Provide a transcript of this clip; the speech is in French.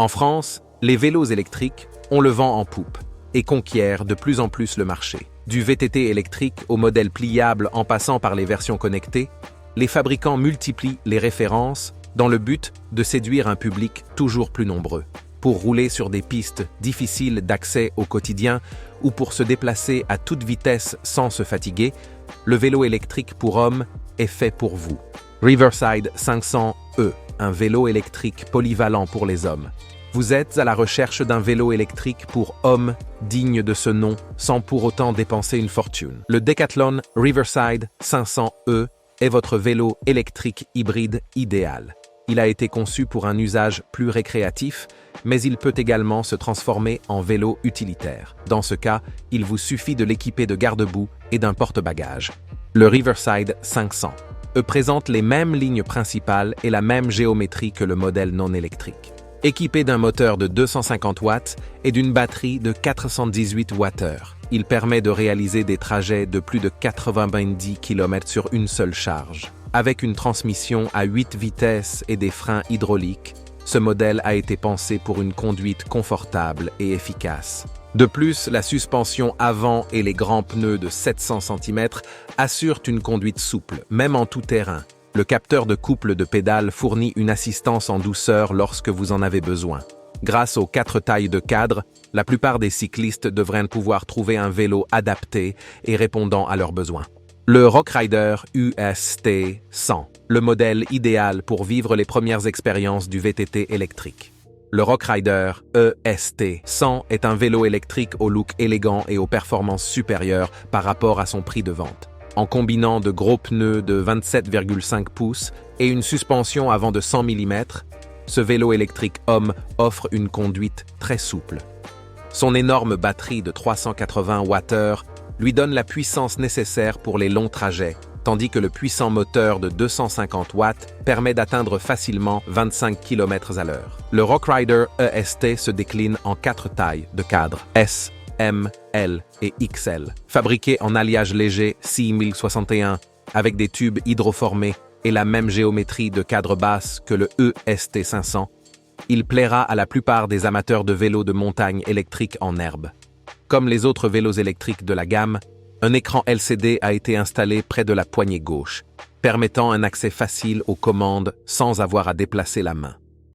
En France, les vélos électriques ont le vent en poupe et conquièrent de plus en plus le marché. Du VTT électrique au modèle pliable en passant par les versions connectées, les fabricants multiplient les références dans le but de séduire un public toujours plus nombreux. Pour rouler sur des pistes difficiles d'accès au quotidien ou pour se déplacer à toute vitesse sans se fatiguer, le vélo électrique pour hommes est fait pour vous. Riverside 500e, un vélo électrique polyvalent pour les hommes. Vous êtes à la recherche d'un vélo électrique pour hommes digne de ce nom sans pour autant dépenser une fortune. Le Decathlon Riverside 500e est votre vélo électrique hybride idéal. Il a été conçu pour un usage plus récréatif, mais il peut également se transformer en vélo utilitaire. Dans ce cas, il vous suffit de l'équiper de garde-boue et d'un porte-bagages. Le Riverside 500 présente les mêmes lignes principales et la même géométrie que le modèle non électrique. Équipé d'un moteur de 250 watts et d'une batterie de 418 Wh, il permet de réaliser des trajets de plus de 90 km sur une seule charge. Avec une transmission à 8 vitesses et des freins hydrauliques, ce modèle a été pensé pour une conduite confortable et efficace. De plus, la suspension avant et les grands pneus de 700 cm assurent une conduite souple, même en tout terrain. Le capteur de couple de pédales fournit une assistance en douceur lorsque vous en avez besoin. Grâce aux 4 tailles de cadre, la plupart des cyclistes devraient pouvoir trouver un vélo adapté et répondant à leurs besoins. Le Rockrider UST 100, le modèle idéal pour vivre les premières expériences du VTT électrique. Le Rockrider EST 100 est un vélo électrique au look élégant et aux performances supérieures par rapport à son prix de vente. En combinant de gros pneus de 27,5 pouces et une suspension avant de 100 mm, ce vélo électrique homme offre une conduite très souple. Son énorme batterie de 380 Wh lui donne la puissance nécessaire pour les longs trajets, tandis que le puissant moteur de 250 watts permet d'atteindre facilement 25 km/h. Le Rockrider EST se décline en 4 tailles de cadre S, M, L et XL. Fabriqué en alliage léger 6061 avec des tubes hydroformés et la même géométrie de cadre basse que le EST 500, il plaira à la plupart des amateurs de vélos de montagne électriques en herbe. Comme les autres vélos électriques de la gamme, un écran LCD a été installé près de la poignée gauche, permettant un accès facile aux commandes sans avoir à déplacer la main.